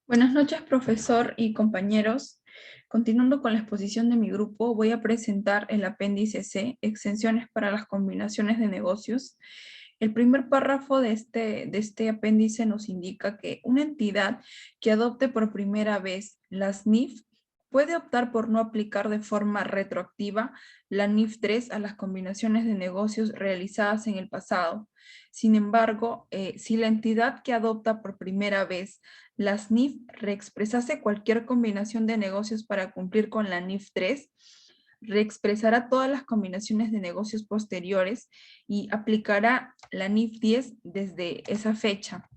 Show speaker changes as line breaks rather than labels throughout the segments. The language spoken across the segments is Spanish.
Buenas noches, profesor y compañeros. Continuando con la exposición de mi grupo, voy a presentar el apéndice C, exenciones para las combinaciones de negocios. El primer párrafo de este apéndice nos indica que una entidad que adopte por primera vez las NIF puede optar por no aplicar de forma retroactiva la NIF 3 a las combinaciones de negocios realizadas en el pasado. Sin embargo, si la entidad que adopta por primera vez las NIF reexpresase cualquier combinación de negocios para cumplir con la NIF 3, reexpresará todas las combinaciones de negocios posteriores y aplicará la NIF 10 desde esa fecha.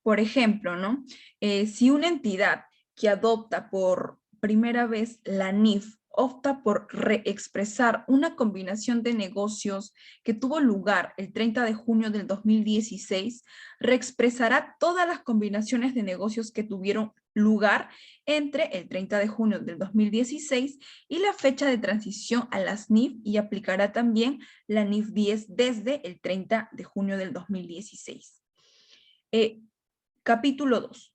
Por ejemplo, ¿no? Si una entidad que adopta por primera vez la NIF opta por reexpresar una combinación de negocios que tuvo lugar el 30 de junio del 2016, reexpresará todas las combinaciones de negocios que tuvieron lugar entre el 30 de junio del 2016 y la fecha de transición a las NIF y aplicará también la NIF 10 desde el 30 de junio del 2016. Capítulo 2.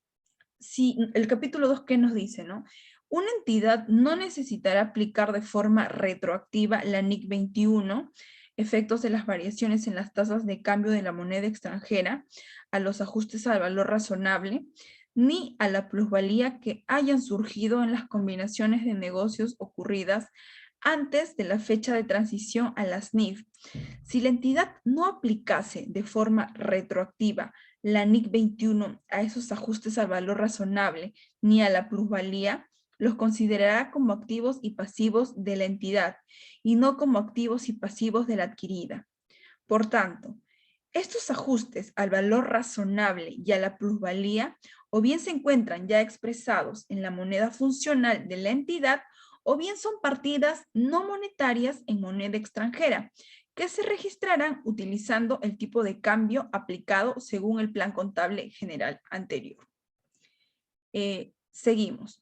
Si, el capítulo 2, ¿qué nos dice, no? Una entidad no necesitará aplicar de forma retroactiva la NIC 21, efectos de las variaciones en las tasas de cambio de la moneda extranjera, a los ajustes al valor razonable, ni a la plusvalía que hayan surgido en las combinaciones de negocios ocurridas antes de la fecha de transición a las NIF. Si la entidad no aplicase de forma retroactiva la NIC 21 a esos ajustes al valor razonable ni a la plusvalía, los considerará como activos y pasivos de la entidad y no como activos y pasivos de la adquirida. Por tanto, estos ajustes al valor razonable y a la plusvalía o bien se encuentran ya expresados en la moneda funcional de la entidad o bien son partidas no monetarias en moneda extranjera que se registrarán utilizando el tipo de cambio aplicado según el plan contable general anterior. Seguimos.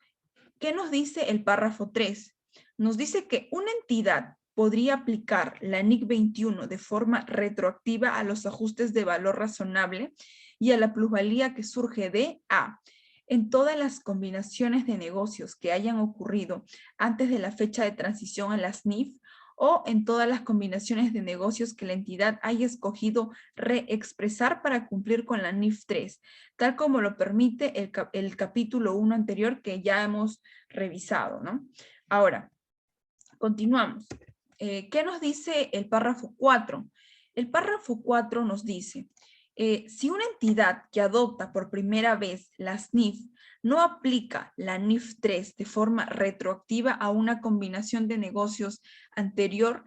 ¿Qué nos dice el párrafo 3? Nos dice que una entidad podría aplicar la NIC 21 de forma retroactiva a los ajustes de valor razonable y a la plusvalía que surge de A. En todas las combinaciones de negocios que hayan ocurrido antes de la fecha de transición a las NIF o en todas las combinaciones de negocios que la entidad haya escogido reexpresar para cumplir con la NIF 3, tal como lo permite el capítulo 1 anterior que ya hemos revisado, ¿no? Ahora, continuamos. ¿Qué nos dice el párrafo 4? El párrafo 4 nos dice, si una entidad que adopta por primera vez las NIF no aplica la NIF 3 de forma retroactiva a una combinación de negocios anterior,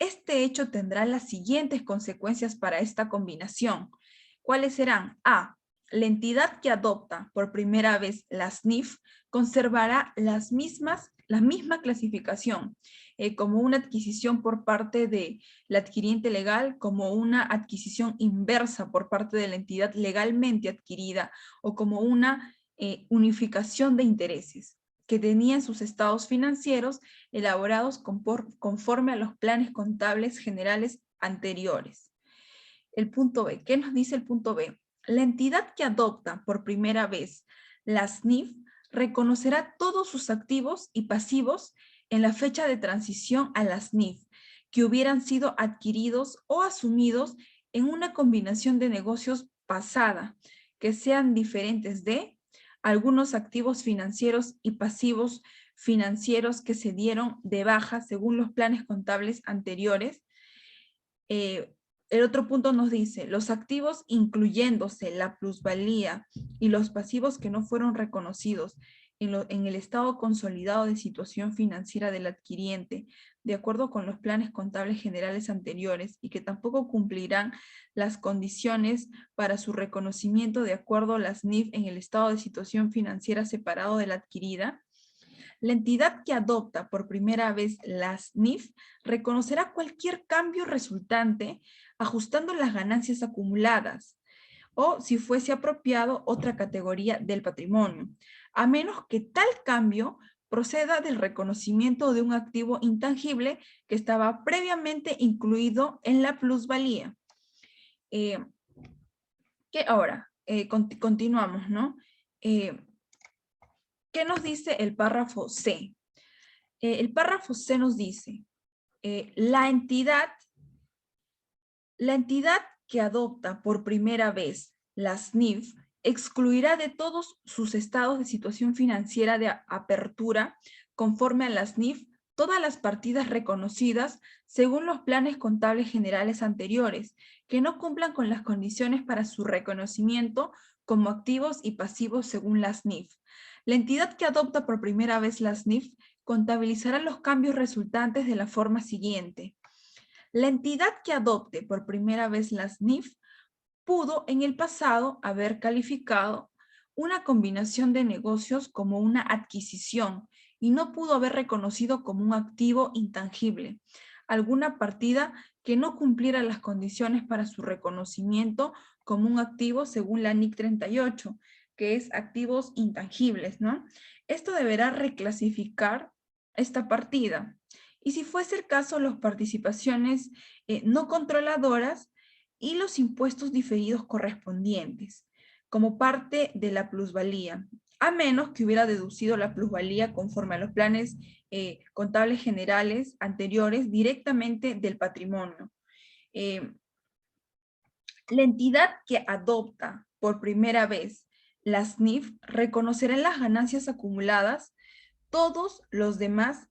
este hecho tendrá las siguientes consecuencias para esta combinación. ¿Cuáles serán? A. La entidad que adopta por primera vez las NIF conservará la misma clasificación como una adquisición por parte de la adquiriente legal, como una adquisición inversa por parte de la entidad legalmente adquirida o como una unificación de intereses que tenía en sus estados financieros elaborados conforme a los planes contables generales anteriores. El punto B. ¿Qué nos dice el punto B? La entidad que adopta por primera vez las NIF reconocerá todos sus activos y pasivos en la fecha de transición a las NIF que hubieran sido adquiridos o asumidos en una combinación de negocios pasada que sean diferentes de algunos activos financieros y pasivos financieros que se dieron de baja según los planes contables anteriores. El otro punto nos dice, los activos incluyéndose la plusvalía y los pasivos que no fueron reconocidos en el estado consolidado de situación financiera del adquiriente, de acuerdo con los planes contables generales anteriores y que tampoco cumplirán las condiciones para su reconocimiento de acuerdo a las NIF en el estado de situación financiera separado de la adquirida. La entidad que adopta por primera vez las NIF reconocerá cualquier cambio resultante ajustando las ganancias acumuladas o, si fuese apropiado, otra categoría del patrimonio, a menos que tal cambio proceda del reconocimiento de un activo intangible que estaba previamente incluido en la plusvalía. Que ahora, continuamos, ¿no? ¿Qué nos dice el párrafo C? El párrafo C nos dice, la entidad que adopta por primera vez las NIF excluirá de todos sus estados de situación financiera de apertura conforme a las NIF todas las partidas reconocidas según los planes contables generales anteriores que no cumplan con las condiciones para su reconocimiento como activos y pasivos según las NIF. La entidad que adopta por primera vez las NIF contabilizará los cambios resultantes de la forma siguiente. La entidad que adopte por primera vez las NIF pudo en el pasado haber calificado una combinación de negocios como una adquisición y no pudo haber reconocido como un activo intangible alguna partida que no cumpliera las condiciones para su reconocimiento como un activo según la NIC 38, que es activos intangibles, ¿no? Esto deberá reclasificar esta partida. Y si fuese el caso, las participaciones no controladoras y los impuestos diferidos correspondientes, como parte de la plusvalía, a menos que hubiera deducido la plusvalía conforme a los planes contables generales anteriores directamente del patrimonio. La entidad que adopta por primera vez las NIF reconocerá en las ganancias acumuladas todos los demás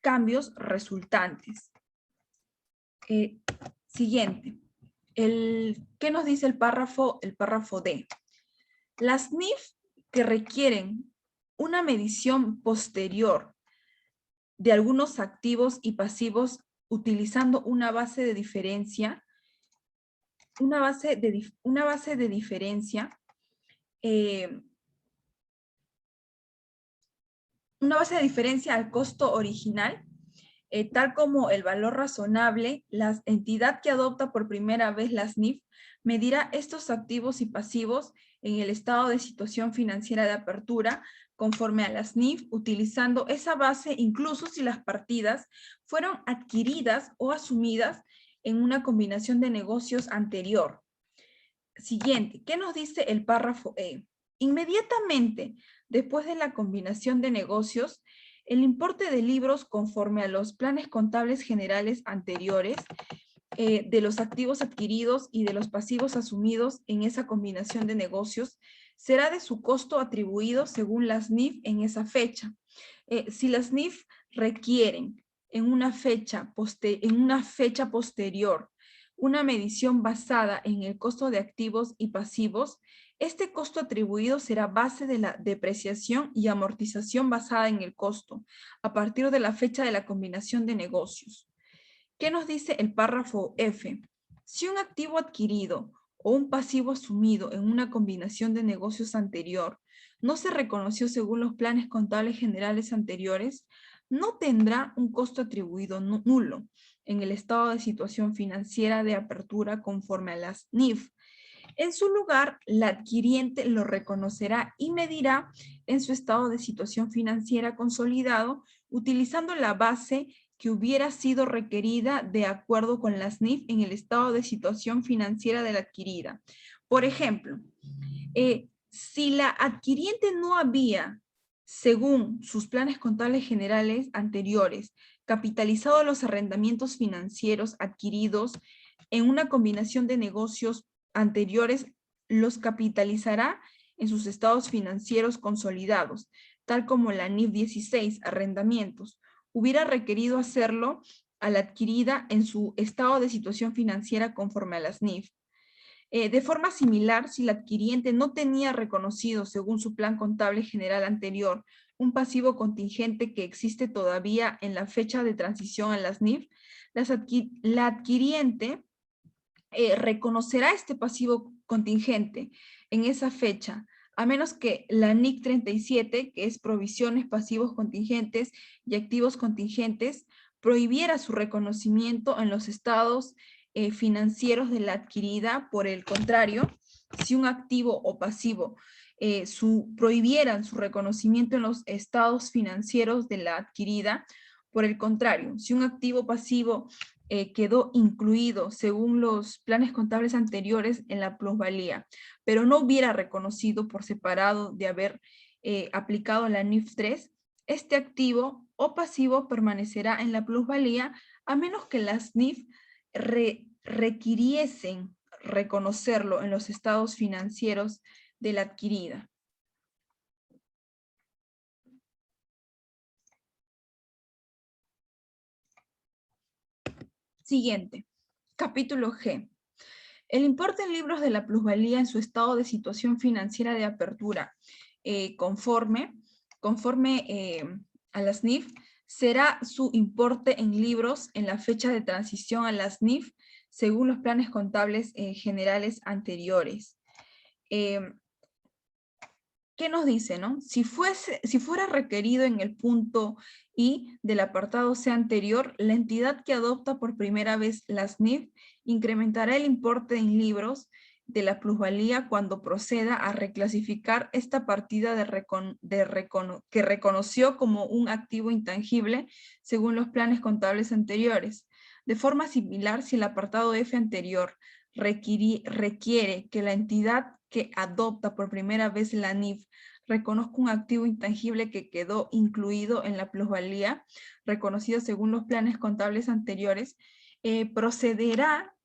cambios resultantes. Siguiente. ¿Qué nos dice el párrafo D? Las NIF que requieren una medición posterior de algunos activos y pasivos utilizando una base de diferencia, una base de diferencia al costo original, tal como el valor razonable, la entidad que adopta por primera vez las NIF medirá estos activos y pasivos en el estado de situación financiera de apertura conforme a las NIF, utilizando esa base incluso si las partidas fueron adquiridas o asumidas en una combinación de negocios anterior. Siguiente, ¿qué nos dice el párrafo E? Inmediatamente después de la combinación de negocios, el importe de libros conforme a los planes contables generales anteriores de los activos adquiridos y de los pasivos asumidos en esa combinación de negocios será de su costo atribuido según las NIF en esa fecha. Si las NIF requieren en una fecha posterior una medición basada en el costo de activos y pasivos, este costo atribuido será base de la depreciación y amortización basada en el costo, a partir de la fecha de la combinación de negocios. ¿Qué nos dice el párrafo F? Si un activo adquirido o un pasivo asumido en una combinación de negocios anterior no se reconoció según los planes contables generales anteriores, no tendrá un costo atribuido nulo en el estado de situación financiera de apertura conforme a las NIF. En su lugar, la adquiriente lo reconocerá y medirá en su estado de situación financiera consolidado utilizando la base que hubiera sido requerida de acuerdo con las NIF en el estado de situación financiera de la adquirida. Por ejemplo, si la adquiriente no había, según sus planes contables generales anteriores, capitalizado los arrendamientos financieros adquiridos en una combinación de negocios anteriores, los capitalizará en sus estados financieros consolidados, tal como la NIF 16, arrendamientos, hubiera requerido hacerlo a la adquirida en su estado de situación financiera conforme a las NIF. De forma similar, si la adquiriente no tenía reconocido, según su plan contable general anterior, un pasivo contingente que existe todavía en la fecha de transición a las NIF, la adquiriente reconocerá este pasivo contingente en esa fecha, a menos que la NIC 37, que es provisiones, pasivos contingentes y activos contingentes, prohibiera su reconocimiento en los estados financieros de la adquirida. Por el contrario, si un activo o pasivo prohibieran su reconocimiento en los estados financieros de la adquirida, por el contrario, si un activo pasivo quedó incluido según los planes contables anteriores en la plusvalía, pero no hubiera reconocido por separado de haber aplicado la NIF 3, este activo o pasivo permanecerá en la plusvalía a menos que las NIF requiriesen reconocerlo en los estados financieros de la adquirida. Siguiente, capítulo G. El importe en libros de la plusvalía en su estado de situación financiera de apertura conforme a las NIF será su importe en libros en la fecha de transición a las NIF según los planes contables generales anteriores. ¿Qué nos dice, no? Si fuera requerido en el punto I del apartado C anterior, la entidad que adopta por primera vez las NIF incrementará el importe en libros de la plusvalía cuando proceda a reclasificar esta partida que reconoció como un activo intangible según los planes contables anteriores. De forma similar, si el apartado F anterior requiere que la entidad que adopta por primera vez la NIF reconozca un activo intangible que quedó incluido en la plusvalía, reconocido según los planes contables anteriores, procederá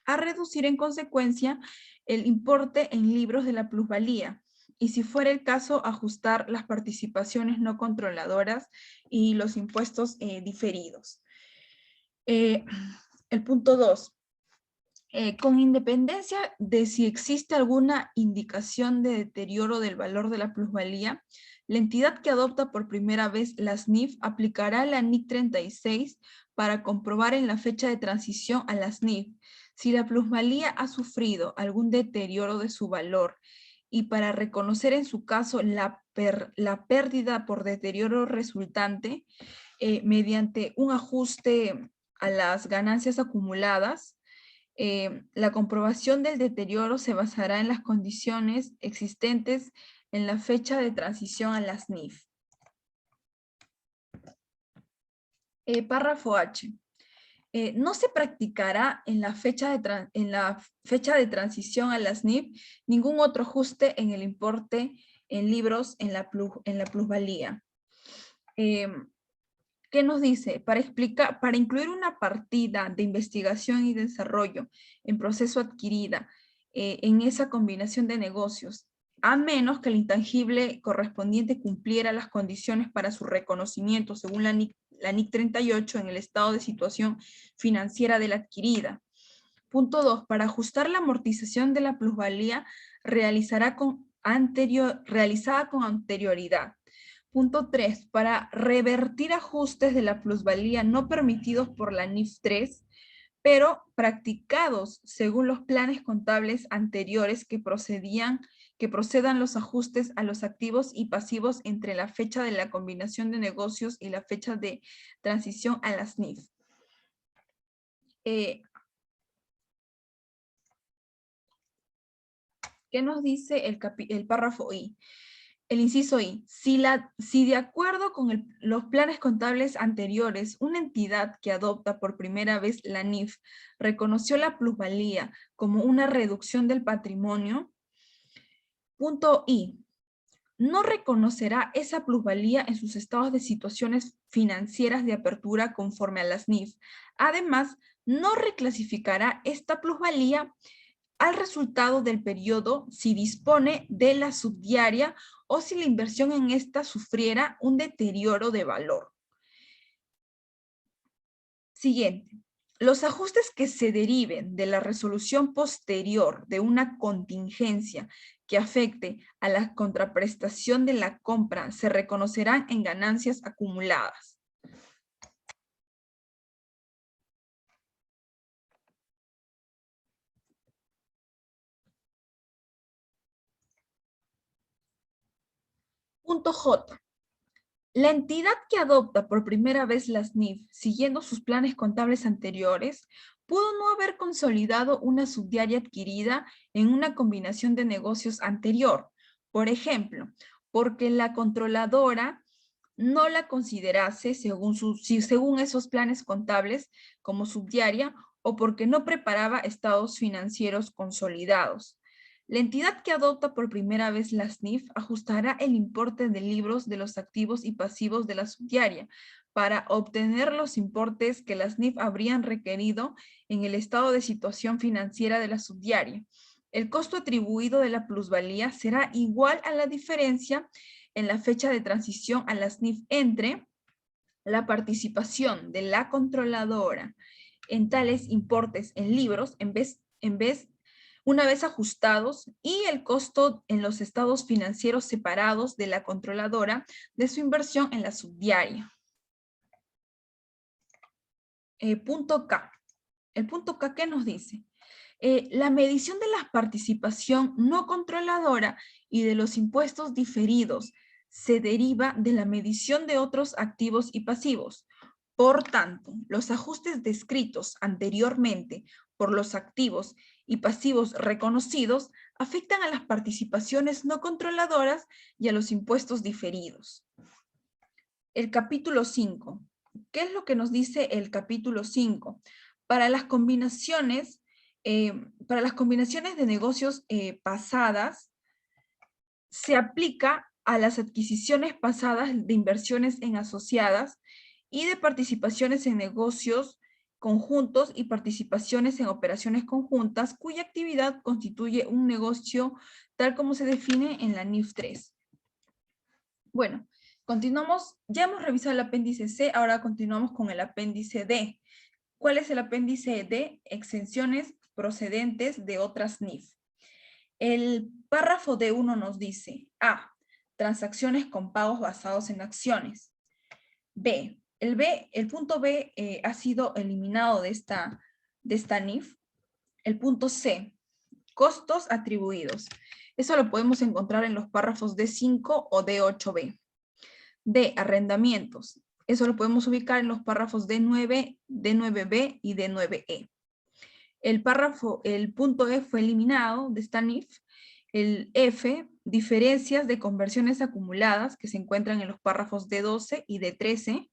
a reducir en consecuencia el importe en libros de la plusvalía, y si fuera el caso, ajustar las participaciones no controladoras y los impuestos diferidos. El punto 2. Con independencia de si existe alguna indicación de deterioro del valor de la plusvalía, la entidad que adopta por primera vez las NIF aplicará la NIC 36 para comprobar en la fecha de transición a las NIF si la plusvalía ha sufrido algún deterioro de su valor y para reconocer en su caso la pérdida por deterioro resultante mediante un ajuste a las ganancias acumuladas. La comprobación del deterioro se basará en las condiciones existentes en la fecha de transición a las NIF. Párrafo H. No se practicará en la fecha de transición a las NIF ningún otro ajuste en el importe en libros en la plusvalía. ¿Qué nos dice? Para incluir una partida de investigación y desarrollo en proceso adquirida en esa combinación de negocios, a menos que el intangible correspondiente cumpliera las condiciones para su reconocimiento según la NIC 38 en el estado de situación financiera de la adquirida. Punto 2. Para ajustar la amortización de la plusvalía realizada con anterioridad. Punto 3. Para revertir ajustes de la plusvalía no permitidos por la NIF 3, pero practicados según los planes contables anteriores que procedan los ajustes a los activos y pasivos entre la fecha de la combinación de negocios y la fecha de transición a las NIF. ¿Qué nos dice el párrafo I? El inciso I, si de acuerdo con los planes contables anteriores, una entidad que adopta por primera vez la NIF reconoció la plusvalía como una reducción del patrimonio, punto I, no reconocerá esa plusvalía en sus estados de situaciones financieras de apertura conforme a las NIF. Además, no reclasificará esta plusvalía al resultado del periodo si dispone de la subdiaria o si la inversión en esta sufriera un deterioro de valor. Siguiente. Los ajustes que se deriven de la resolución posterior de una contingencia que afecte a la contraprestación de la compra se reconocerán en ganancias acumuladas. Punto J. La entidad que adopta por primera vez las NIF, siguiendo sus planes contables anteriores, pudo no haber consolidado una subdiaria adquirida en una combinación de negocios anterior. Por ejemplo, porque la controladora no la considerase según esos planes contables como subdiaria o porque no preparaba estados financieros consolidados. La entidad que adopta por primera vez la SNIF ajustará el importe de libros de los activos y pasivos de la subdiaria para obtener los importes que la SNIF habrían requerido en el estado de situación financiera de la subdiaria. El costo atribuido de la plusvalía será igual a la diferencia en la fecha de transición a la SNIF entre la participación de la controladora en tales importes en libros una vez ajustados y el costo en los estados financieros separados de la controladora de su inversión en la subdiaria. Punto K. El punto K, ¿qué nos dice? La medición de la participación no controladora y de los impuestos diferidos se deriva de la medición de otros activos y pasivos. Por tanto, los ajustes descritos anteriormente por los activos y pasivos reconocidos afectan a las participaciones no controladoras y a los impuestos diferidos. El capítulo 5. ¿Qué es lo que nos dice el capítulo 5? Para las combinaciones de negocios pasadas, se aplica a las adquisiciones pasadas de inversiones en asociadas y de participaciones en negocios conjuntos y participaciones en operaciones conjuntas cuya actividad constituye un negocio tal como se define en la NIF 3. Bueno, continuamos, ya hemos revisado el apéndice C, ahora continuamos con el apéndice D. ¿Cuál es el apéndice D? Exenciones procedentes de otras NIF. El párrafo D1 nos dice: A. Transacciones con pagos basados en acciones. B. El punto B ha sido eliminado de esta NIF. El punto C. Costos atribuidos. Eso lo podemos encontrar en los párrafos D5 o D8B. D. Arrendamientos. Eso lo podemos ubicar en los párrafos D9, D9B y D9E. El punto E fue eliminado de esta NIF. El F, diferencias de conversiones acumuladas, que se encuentran en los párrafos D12 y D13.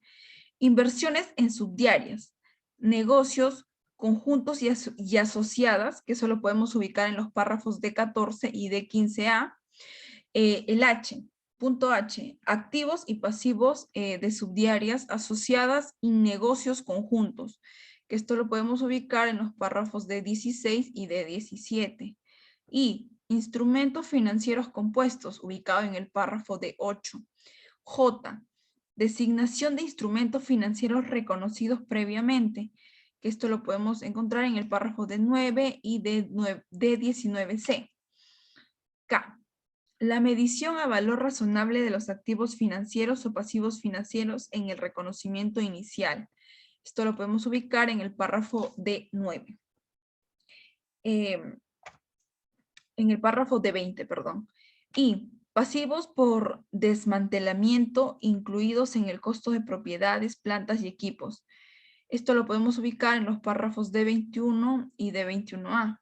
Inversiones en subdiarias, negocios, conjuntos y asociadas, que eso lo podemos ubicar en los párrafos D14 y D15A. El H, punto H, activos y pasivos de subdiarias asociadas y negocios conjuntos, que esto lo podemos ubicar en los párrafos de 16 y de 17. Y instrumentos financieros compuestos, ubicado en el párrafo de 8. J, designación de instrumentos financieros reconocidos previamente, que esto lo podemos encontrar en el párrafo de 9 y de 19C. K, la medición a valor razonable de los activos financieros o pasivos financieros en el reconocimiento inicial. Esto lo podemos ubicar en el párrafo D9. En el párrafo D20, perdón. Y pasivos por desmantelamiento incluidos en el costo de propiedades, plantas y equipos. Esto lo podemos ubicar en los párrafos D21 y D21A.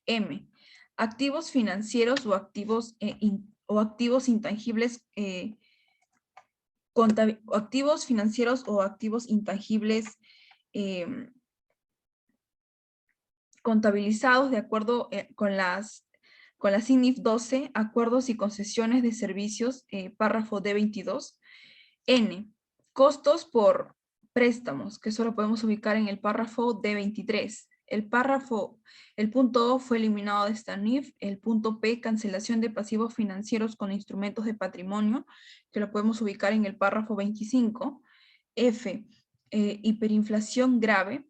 M. Activos financieros o activos intangibles, activos financieros o activos intangibles contabilizados de acuerdo con las INIF 12, acuerdos y concesiones de servicios, párrafo D22. N, costos por préstamos, que eso lo podemos ubicar en el párrafo D23. El punto O fue eliminado de esta NIF. El punto P, cancelación de pasivos financieros con instrumentos de patrimonio, que lo podemos ubicar en el párrafo 25. F, hiperinflación grave,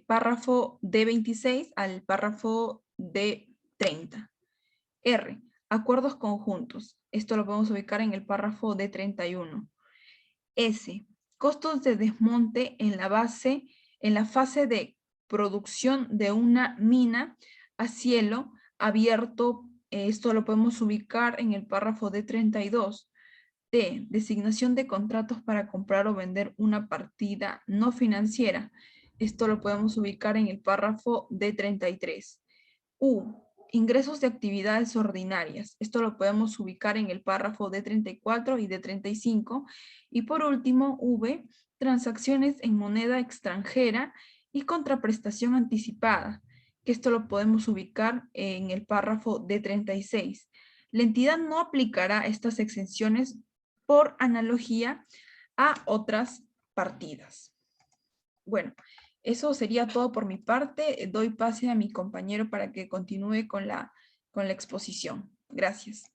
párrafo D26 al párrafo D30. R, acuerdos conjuntos. Esto lo podemos ubicar en el párrafo D31. S, costos de desmonte en la fase de producción de una mina a cielo abierto. Esto lo podemos ubicar en el párrafo D32. D, designación de contratos para comprar o vender una partida no financiera. Esto lo podemos ubicar en el párrafo D33. U, ingresos de actividades ordinarias. Esto lo podemos ubicar en el párrafo D34 y D35. Y por último, V, transacciones en moneda extranjera y contraprestación anticipada, que esto lo podemos ubicar en el párrafo D36. La entidad no aplicará estas exenciones por analogía a otras partidas. Bueno, eso sería todo por mi parte. Doy pase a mi compañero para que continúe con la exposición. Gracias.